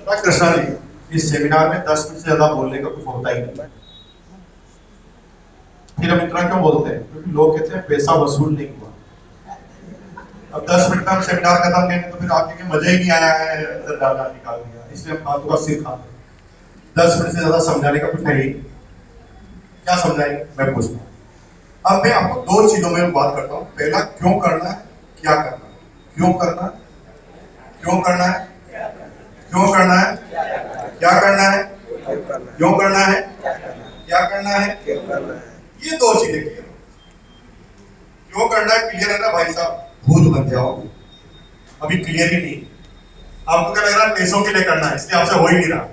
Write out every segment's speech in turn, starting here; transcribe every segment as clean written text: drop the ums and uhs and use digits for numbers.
कृष्णा जी, इस सेमिनार में 10 मिनट से ज्यादा बोलने का कुछ होता ही नहीं। फिर हम इतना क्यों बोलते हैं? क्योंकि लोग कहते हैं पैसा वसूल नहीं हुआ। अब 10 मिनट में हम सेमिनार खत्म करेंगे तो फिर आपके के मजा ही नहीं आया है, अंदर डालना निकाल दिया, इसलिए हम फालतू का सिर खाते हैं। 10 मिनट से ज्यादा समझाने का कुछ है ही। क्या समझाएंगे मैं पूछता हूँ। अब मैं आपको दो चीजों में बात करता हूँ। पहला, क्यों करना है, क्या करना है। क्यों करना है, क्यों करना है, क्यों करना है, क्या करना है, क्यों करना है, क्या करना है। ये दो चीजें क्लियर। क्यों करना है क्लियर है ना भाई साहब? भूत बन जाओ। अभी क्लियर ही नहीं। आपको क्या लग रहा है? पैसों के लिए करना है, इसलिए आपसे हो ही नहीं रहा।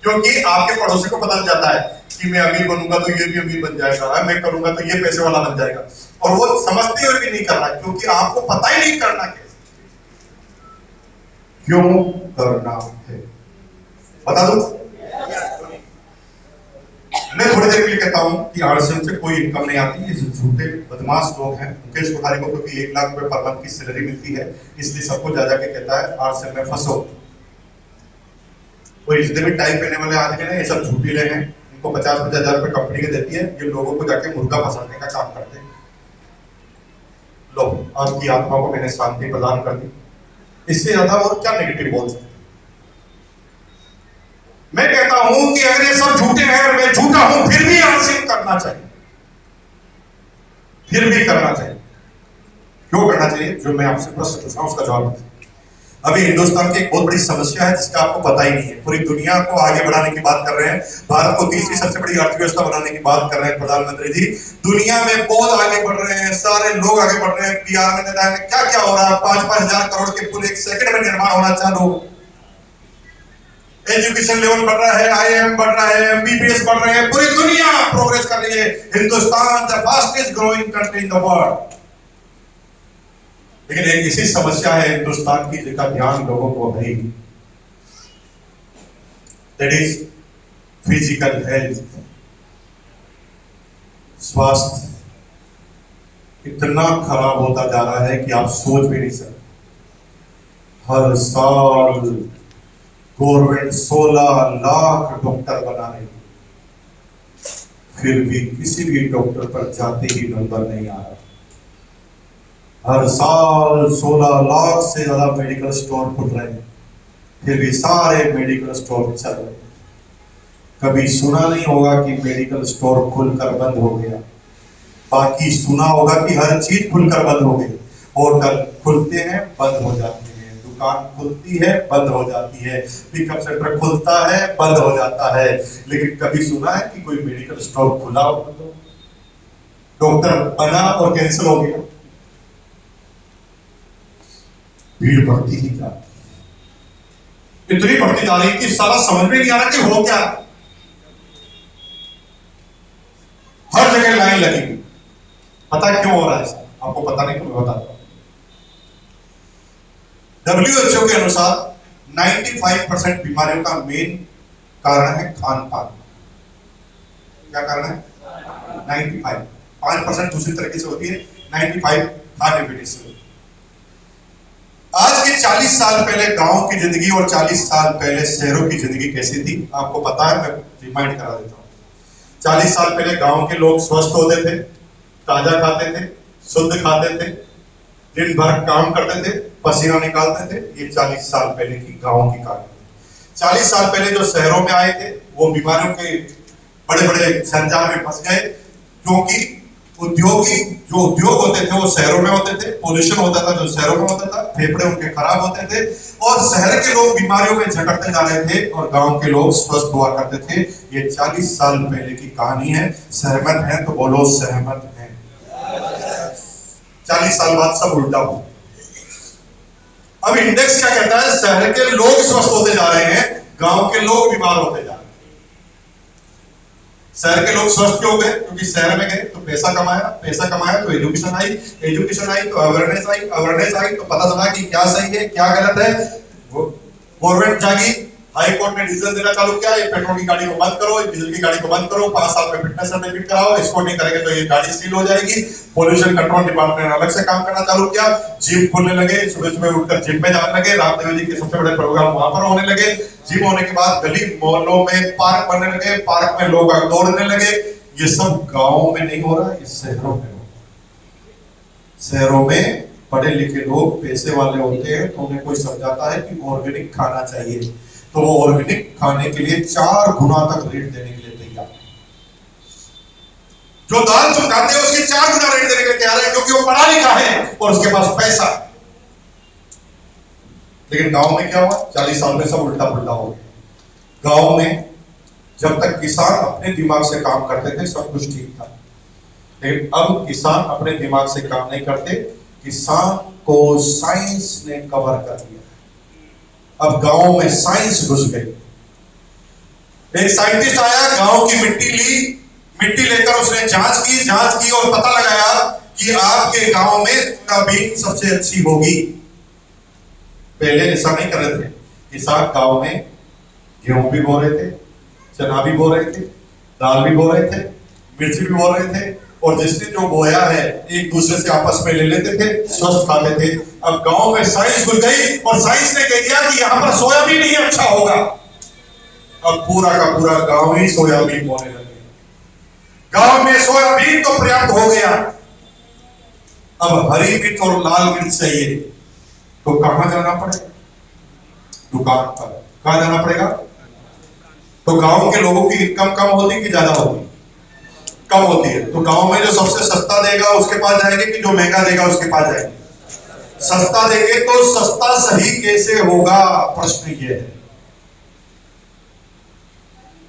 क्योंकि आपके पड़ोसी को पता चल जाता है कि मैं अमीर बनूंगा तो ये भी अमीर बन जाएगा, मैं करूंगा तो ये पैसे वाला बन जाएगा, और वो समझते हुए भी नहीं कर रहा, क्योंकि आपको पता ही नहीं करना कैसे। क्यों करना है बता दो। मैं थोड़ी देर के लिए कहता हूं कि आरसीएम से कोई इनकम नहीं आती। ये जो झूठे बदमाश लोग हैं, मुकेश कोठारी को क्योंकि 1 लाख रुपए पर मंथ की सैलरी मिलती है, इसलिए सबको जा जाके कहता है आरसीएम में फंसो। वो जितने भी टाइप करने वाले आदमी हैं, ये सब झूठीले हैं। इनको 50-50 हजार रुपए कंपनी के देती है, ये लोगों को जाके मुर्गा फंसाने का काम करते हैं। लो, आपकी आत्मा को मैंने शांति प्रदान कर दी। इससे ज्यादा और क्या नेगेटिव बोल सकते? मैं कहता हूं कि अगर ये सब झूठे हैं और मैं झूठा हूं, फिर भी आरसीएम करना चाहिए, फिर भी करना चाहिए। क्यों करना चाहिए? जो मैं आपसे प्रश्न पूछ रहा हूं उसका जवाब दीजिए। अभी हिंदुस्तान की एक बहुत बड़ी समस्या है जिसका आपको पता ही नहीं है। पूरी दुनिया को आगे बढ़ाने की बात कर रहे हैं, भारत को तीसरी सबसे बड़ी अर्थव्यवस्था बनाने की बात कर रहे हैं प्रधानमंत्री जी। दुनिया में बहुत आगे बढ़ रहे हैं, सारे लोग आगे बढ़ रहे हैं। पीआर में क्या क्या हो रहा है? 5-5 हजार करोड़ के पुल 1 सेकंड में निर्माण होना चालू। एजुकेशन लेवल बढ़ रहा है, आईआईएम बढ़ रहा है, एमबीबीएस बढ़ रहे हैं, पूरी दुनिया प्रोग्रेस कर रही है। Hindustan the fastest growing country in the world. लेकिन एक ऐसी समस्या है हिंदुस्तान की जिसका ध्यान लोगों को है, दैट इज फिजिकल हेल्थ। स्वास्थ्य इतना खराब होता जा रहा है कि आप सोच भी नहीं सकते। हर साल गवर्नमेंट 16 लाख डॉक्टर बना रही है, फिर भी किसी भी डॉक्टर पर जाते ही नंबर नहीं आ रहा। हर साल 16 लाख से ज्यादा मेडिकल स्टोर खुल रहे हैं, फिर भी सारे मेडिकल स्टोर चल रहे हैं। कभी सुना नहीं होगा कि मेडिकल स्टोर खुलकर बंद हो गया। बाकी सुना होगा कि हर चीज खुलकर बंद हो गई। होटल खुलते हैं, बंद हो जाते हैं, दुकान खुलती है, बंद हो जाती है, पिकअप सेंटर खुलता है, बंद हो जाता है। लेकिन कभी सुना है कि कोई मेडिकल स्टोर खुला हो, डॉक्टर बना और कैंसिल हो गया? भीड़ बढ़ती ही जा रही, इतनी बढ़ती जा रही कि सारा समझ में नहीं आ रहा कि हो क्या। हर जगह लाइन लगी हुई। पता क्यों हो रहा है? आपको पता नहीं तो मैं बताता हूं। WHO के अनुसार 95% बीमारियों का मेन कारण है खान पान। क्या कारण है? 95। 5% दूसरी तरीके से होती है, 95 खाने पीने से। आज के 40 साल पहले गांव की जिंदगी और 40 साल पहले शहरों की जिंदगी कैसी थी आपको पता है? मैं रिमाइंड करा देता हूं। 40 साल पहले गांव के लोग स्वस्थ होते थे, ताजा खाते थे, शुद्ध खाते थे, दिन भर काम करते थे, पसीना निकालते थे। ये 40 साल पहले की गांव की कहानी। 40 साल पहले जो शहरों में आए थे वो बीमारियों के बड़े बड़े संजाल में फंस गए, क्योंकि जो उद्योग होते थे वो शहरों में होते थे, पोल्यूशन होता था जो शहरों में होता था, फेफड़े उनके खराब होते थे, और शहर के लोग बीमारियों में झटकते जा रहे थे और गांव के लोग स्वस्थ हुआ करते थे। ये 40 साल पहले की कहानी है। सहमत है तो बोलो सहमत है। 40 साल बाद सब उल्टा हो। अब इंडेक्स क्या कहता है? शहर के लोग स्वस्थ होते जा रहे हैं, गांव के लोग बीमार होते जा रहे हैं। शहर के लोग स्वस्थ क्यों हो गए? क्योंकि शहर में गए तो पैसा कमाया, पैसा कमाया तो एजुकेशन आई, एजुकेशन आई तो अवेयरनेस आई, अवेयरनेस आई तो पता चला कि क्या सही है क्या गलत है। गवर्नमेंट जागी, हाई कोर्ट ने डिसीजन देना चालू किया, ये पेट्रोल की गाड़ी को बंद करो, डीजल की गाड़ी को बंद करो, 5 साल में फिटनेस सर्टिफिकेट कराओ, इसको नहीं करेंगे तो ये गाड़ी सील हो जाएगी। पोल्यूशन कंट्रोल डिपार्टमेंट ने अलग से काम करना चालू किया, जिम खोलने लगे, सुबह सुबह उठकर जिम में जाने लगे, रामदेव जी के सबसे बड़े प्रोग्राम वहां पर होने लगे। जिम होने के बाद गली मोहल्लों में पार्क बनने लगे, पार्क में लोग दौड़ने लगे। ये सब गाँव में नहीं हो रहा, ये शहरों में हो रहा। शहरों में पढ़े लिखे लोग पैसे वाले होते हैं तो उन्हें कोई समझाता है कि ऑर्गेनिक खाना चाहिए, तो वो ऑर्गेनिक खाने के लिए 4 गुना तक रेट देने के लिए तैयार है। जो दाल तुम खाते हो उसकी 4 गुना रेट देने के लिए तैयार है, क्योंकि वो पढ़ा लिखा है और उसके पास पैसा। लेकिन गांव में क्या हुआ? 40 साल में सब उल्टा पुल्टा हो गया। गांव में जब तक किसान अपने दिमाग से काम करते थे सब कुछ ठीक था, लेकिन अब किसान अपने दिमाग से काम नहीं करते, किसान को साइंस ने कवर कर दिया। अब गांव में साइंस घुस गई। एक साइंटिस्ट आया, गांव की मिट्टी ली, मिट्टी लेकर उसने जांच की और पता लगाया कि आपके गांव में सोयाबीन सबसे अच्छी होगी। पहले ऐसा नहीं कर रहे थे, किसान गांव में गेहूं भी बो रहे थे, चना भी बो रहे थे, दाल भी बो रहे थे, मिर्ची भी बो रहे थे, और जिसने जो बोया है एक दूसरे से आपस में ले लेते थे, स्वस्थ खाते थे। अब गांव में साइंस घुस गई और साइंस ने कह दिया कि यहां पर सोयाबीन ही अच्छा होगा। अब पूरा का पूरा गांव ही सोयाबीन बोने लगे। गांव में सोयाबीन तो पर्याप्त हो गया, अब हरी मिर्च और लाल मिर्च चाहिए, तो कहां जाना पड़ेगा? दुकान पर। कहां जाना पड़ेगा? तो गांव के लोगों की इनकम कम होती कि ज्यादा होती? कम होती है। तो गांव में जो सबसे सस्ता देगा उसके पास जाएंगे कि जो महंगा देगा उसके पास जाएंगे? सस्ता देंगे। तो सस्ता सही कैसे होगा, प्रश्न ये है।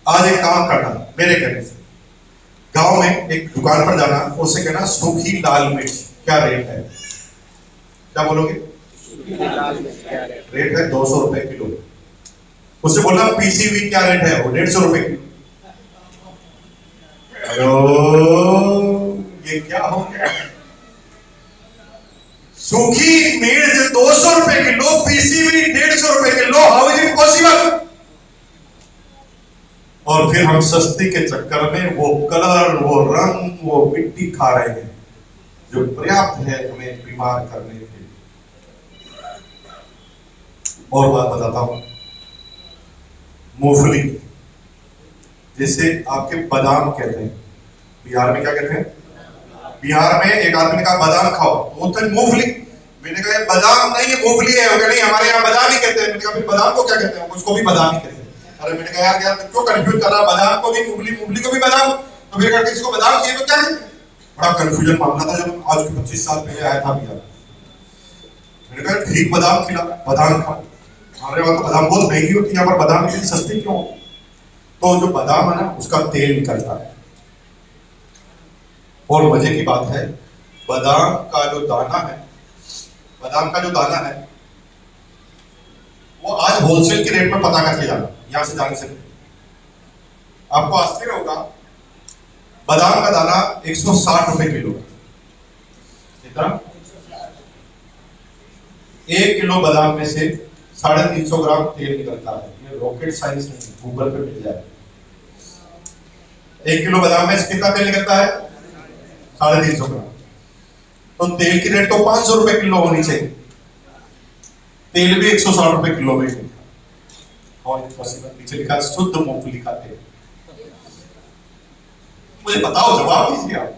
आज एक काम करना, मेरे कहने से गांव में एक दुकान पर जाना, उससे कहना सूखी लाल मिर्च क्या रेट है? क्या बोलोगे? रेट है 200 रुपए किलो। उससे बोलना पीसी हुई क्या रेट है? वो 150 रुपए किलो। ये क्या हो गया? सूखी मिर्च 200 रुपए किलो, पीसी हुई 150 रुपए kilo. How is it possible? और फिर हम सस्ती के चक्कर में वो कलर, वो रंग, वो मिट्टी खा रहे हैं जो पर्याप्त है हमें बीमार करने के लिए। और बात बताता हूं, मूंगफली, जैसे आपके बादाम कहते हैं, बिहार में क्या कहते हैं? बिहार में एक आदमी ने कहा बादाम खाओ, वो तो मूंगफली। मैंने कहा बादाम नहीं है, मूंगफली है। वो कहा नहीं, हमारे यहाँ बादाम ही कहते हैं। मैंने कहा फिर बादाम को क्या कहते हैं? उसको भी बादाम ही कहते हैं। अरे मैंने कहा यार क्यों कंफ्यूज कर रहा? बादाम को भी मूंगफली, मूंगफली को भी बादाम। तो फिर कहते इसको बादाम चाहिए तो क्या कहते हैं? बड़ा कंफ्यूजन मामला था जब आज के 25 साल पहले आया था बिहार। मैंने कहा ठीक, बादाम खिला, बादाम खाओ। हमारे वहां तो बादाम बहुत महंगी होती है, यहाँ पर बादाम इतनी सस्ती क्यों? तो जो बादाम है ना, उसका तेल निकलता है। और मजे की बात है, बादाम का जो दाना है, बादाम का जो दाना है वो आज होलसेल के रेट में पता करके जाना, यहां से जाने से आपको आश्चर्य होगा। बादाम का दाना 160 रुपए किलो। कितना? 1 किलो बादाम में से 350 ग्राम तेल निकलता है। ये रॉकेट साइंस नहीं, गूगल पे मिल जाए। 1 किलो बादाम में से कितना तेल निकलता है? 350 ग्राम। तो तेल की रेट तो 500 रुपए किलो होनी चाहिए, तेल भी 160 रुपए किलो में लिखा। और नीचे लिखा शुद्ध मूंगफली का तेल। मुझे बताओ, जवाब दीजिए आप।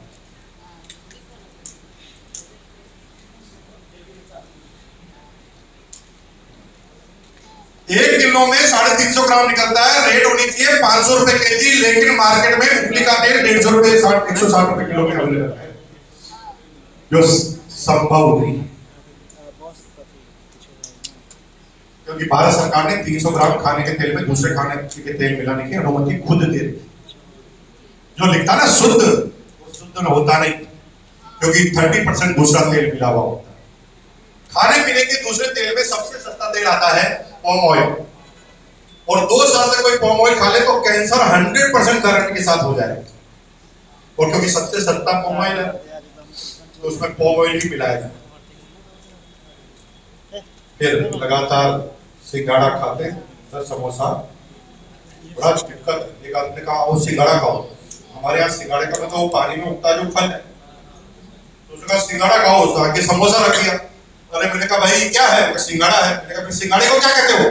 एक किलो में 350 ग्राम निकलता है, रेट होनी चाहिए 500 रुपए केजी, लेकिन मार्केट में मूंगफली का तेल 150 रुपए 160 रुपए किलो में अवेलेबल है, जो संभव नहीं। क्योंकि भारत सरकार ने 300 ग्राम खाने के तेल में दूसरे खाने के तेल मिलाने की अनुमति खुद दे रही। जो लिखता ना शुद्ध, वो शुद्ध होता नहीं, क्योंकि 30% दूसरा तेल मिला हुआ होता है। खाने पीने के दूसरे तेल में सबसे सस्ता तेल आता है पाम ऑयल, और 2 साल से कोई पाम ऑयल खा ले तो कैंसर 100% गारंटी के साथ हो जाएगा। और क्योंकि सबसे सस्ता पाम ऑयल है तो उसमें पाम ऑयल ही मिलाया जाए। फिर लगातार सिंघाड़ा खाते हैं, सर समोसा बड़ा दिक्कत है। एक आदमी ने कहा वो सिंगाड़ा खाओ। हमारे यहाँ सिंगाड़े का मतलब वो पानी में उगता है जो फल है। तो उसने कहा सिंगाड़ा खाओ, उसने आगे समोसा रख दिया। अरे मैंने कहा भाई क्या है? सिंगाड़ा है। मैंने कहा फिर सिंगाड़े को क्या कहते हो?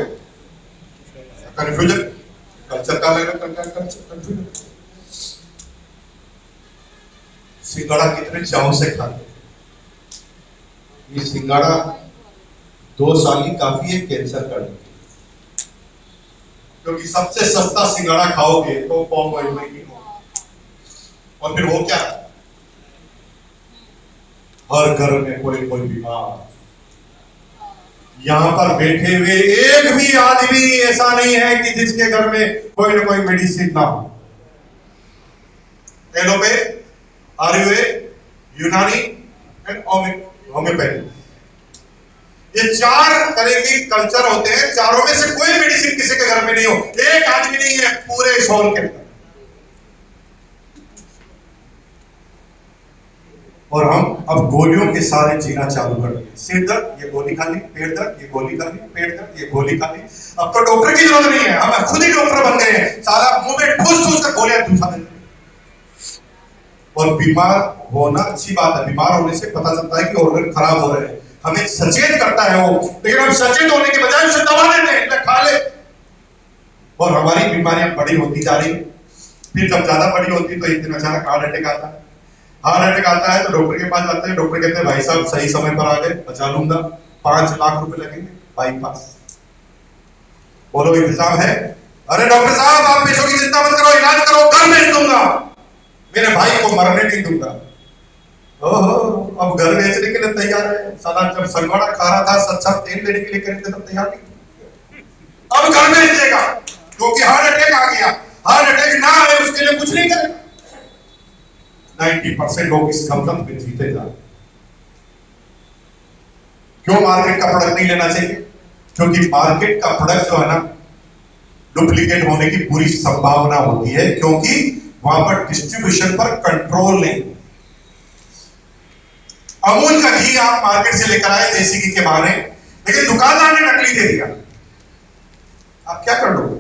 कंफ्यूजन, कल्चर का अलग कंफ्यूजन। सिंगाड़ा कितने चाव से खाते हैं। ये सिंगाड़ा 2 साल ही काफी है कैंसर करने के, क्योंकि सबसे सस्ता सिंगाड़ा खाओगे तो पॉम ऑयल में ही होगा। और फिर वो क्या, हर घर में कोई कोई बीमार। यहां पर बैठे हुए एक भी आदमी ऐसा नहीं है कि जिसके घर में कोई ना कोई मेडिसिन ना हो। एलोपैथ, आयुर्वेद, यूनानी एंड होम्योपैथी, ये 4 तरह के कल्चर होते हैं। चारों में से कोई मेडिसिन किसी के घर में नहीं हो, एक आदमी नहीं है पूरे शहर के अंदर। और हम अब गोलियों के सारे जीना चालू कर दिए। सिर दर्द ये गोली खा ली, पेट दर्द ये गोली खा ली, पेट दर्द ये गोली खा ली। अब तो डॉक्टर की जरूरत नहीं है, हम खुद ही डॉक्टर बन गए हैं। साला मुंह में ठूस ठूस कर गोलियां ठूसा देते हैं। और बीमार होना अच्छी बात है, बीमार होने से पता चलता है कि ऑर्गन खराब हो रहे हैं, हमें सचेत करता है वो। लेकिन हम सचेत होने के बजाय उसे दबा देते हैं, खा ले। और हमारी बीमारियां बड़ी होती जा रही है। फिर जब ज्यादा बड़ी होती है तो एक दिन अचानक हार्ट अटैक आता है। हार्ट अटैक आता है तो डॉक्टर के पास जाते हैं। डॉक्टर कहते हैं भाई साहब सही समय पर आ गए, बचा लूंगा, 5 लाख रुपए लगेंगे बाईपास। बोलो इंतजाम है? अरे डॉक्टर साहब आप पैसों की चिंता मत करो, इलाज करो, घर भेज दूंगा, मेरे भाई को मरने नहीं दूंगा। ओहो, अब घर बेचने के लिए तैयार है। साला जब संगवाड़ा खा रहा था सच्चा तेल लेने के लिए खरीदते तब तैयार नहीं, अब घर बेच देगा क्योंकि हार्ट अटैक आ गया। हार्ट अटैक ना आए उसके लिए कुछ नहीं करेगा। 90% लोग इस गमगम में जीते जा रहे। क्यों मार्केट का प्रोडक्ट नहीं लेना चाहिए? क्योंकि मार्केट का प्रोडक्ट जो है ना, डुप्लीकेट होने की पूरी संभावना होती है, क्योंकि वहां पर डिस्ट्रीब्यूशन पर कंट्रोल नहीं। अमूल का घी आप मार्केट से लेकर आए देसी घी के बहाने, लेकिन दुकानदार ने नकली दे दिया, आप क्या कर लोगे?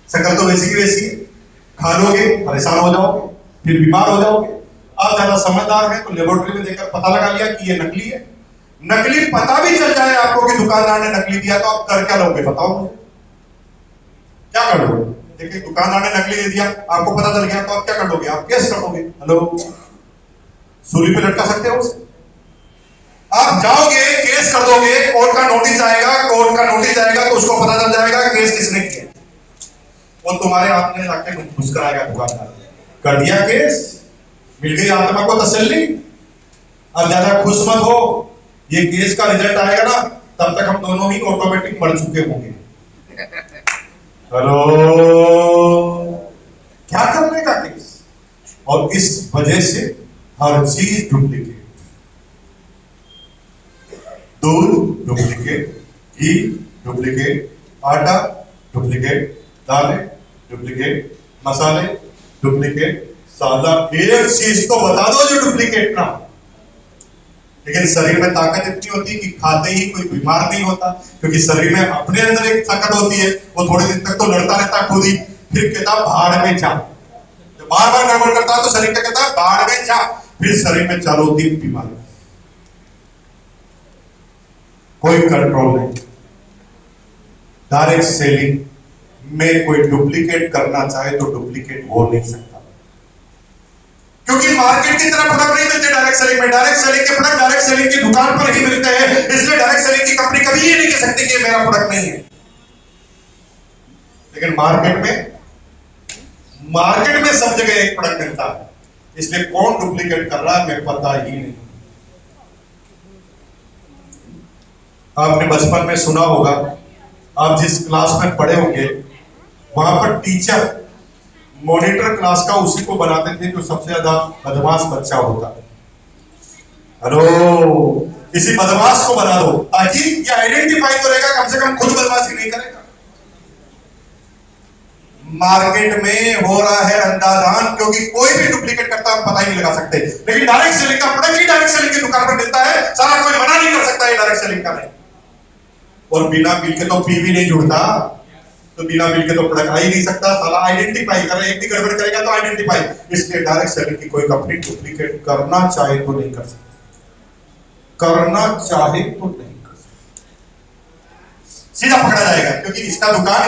शक्ल तो वैसी की वैसी है, खा लोगे परेशान हो जाओगे, फिर बीमार हो जाओगे। आप ज्यादा समझदार हैं तो लेबोरेटरी में देखकर पता लगा लिया कि ये नकली है। नकली पता भी चल जाए आपको कि दुकानदार ने नकली दिया तो आप कर क्या लोगे? बताओ मुझे, क्या कर लोगे? देखिए दुकानदार ने नकली दे दिया, आपको पता चल गया तो आप क्या कर लोगे? आप केस कर लोगे। हेलो, सूली पे लटका सकते हो उसे? आप जाओगे केस कर दोगे, कोर्ट का नोटिस आएगा, कोर्ट का नोटिस आएगा तो उसको पता चल जाएगा केस किसने किया। वो तुम्हारे हाथ में जाके घुस कर आएगा दुकानदार, कर दिया केस, मिल गई आत्मा को तसल्ली। अब ज्यादा खुश मत हो, ये केस का रिजल्ट आएगा ना तब तक हम दोनों ही ऑटोमेटिक मर चुके होंगे। हेलो, क्या करने का केस? और इस वजह से हर चीज डुप्लीकेट, दूध डुप्लीकेट, घी डुप्लीकेट, आटा डुप्लीकेट, दालें डुप्लीकेट, मसाले डुप्लीकेट। साला एक चीज तो बता दो जो डुप्लीकेट ना। लेकिन शरीर में ताकत इतनी होती है कि खाते ही कोई बीमार नहीं होता, क्योंकि शरीर में अपने अंदर एक ताकत होती है। वो थोड़े दिन तक तो लड़ता रहता खुद ही, फिर कहता भाड़ में जा। जब बार बार गड़बड़ करता है तो शरीर क्या कहता है? भाड़ में जा। फिर शरीर में चालू होती है बीमारी, कोई कंट्रोल नहीं। डायरेक्ट सेलिंग में कोई डुप्लीकेट करना चाहे तो डुप्लीकेट हो नहीं सकता, क्योंकि मार्केट की तरह प्रोडक्ट नहीं मिलते डायरेक्ट सेलिंग में। डायरेक्ट सेलिंग के प्रोडक्ट डायरेक्ट सेलिंग की दुकान पर ही मिलते हैं, इसलिए डायरेक्ट सेलिंग की कंपनी कभी ये नहीं कह सकती कि मेरा प्रोडक्ट नहीं है। लेकिन मार्केट में सब जगह एक प्रोडक्ट मिलता है, इसलिए कौन डुप्लीकेट कर रहा है हमें पता ही नहीं। आपने बचपन में सुना होगा, आप जिस क्लास में पढ़े होंगे वहां पर टीचर मॉनिटर क्लास का उसी को बनाते थे जो सबसे ज्यादा बदमाश बच्चा होता है। हेलो, किसी बदमाश को बना दो ताकि ये आइडेंटिफाई करेगा, कम से कम खुद बदमाशी नहीं करेगा। मार्केट में हो रहा है अंधाधुंध, क्योंकि कोई भी डुप्लीकेट करता है पता ही नहीं लगा सकते। लेकिन डायरेक्ट सेलिंग का प्रोडक्ट ही डायरेक्ट सेलिंग की दुकान पर मिलता है, सारा कोई मना नहीं कर सकता है डायरेक्ट सेलिंग का नहीं। और बिना बिल के तो फी भी नहीं जुड़ता। तो बिना बिल के तो प्रोडक्ट आ ही नहीं सकता। साला आइडेंटिफाई कर रहा है, एक भी गड़बड़ करेगा तो आइडेंटिफाई। इसलिए डायरेक्ट सेलिंग की कोई कंपनी डुप्लीकेट करना चाहे तो नहीं कर सकती, करना चाहे तो नहीं कर सकती, सीधा पकड़ा जाएगा, क्योंकि इसका दुकान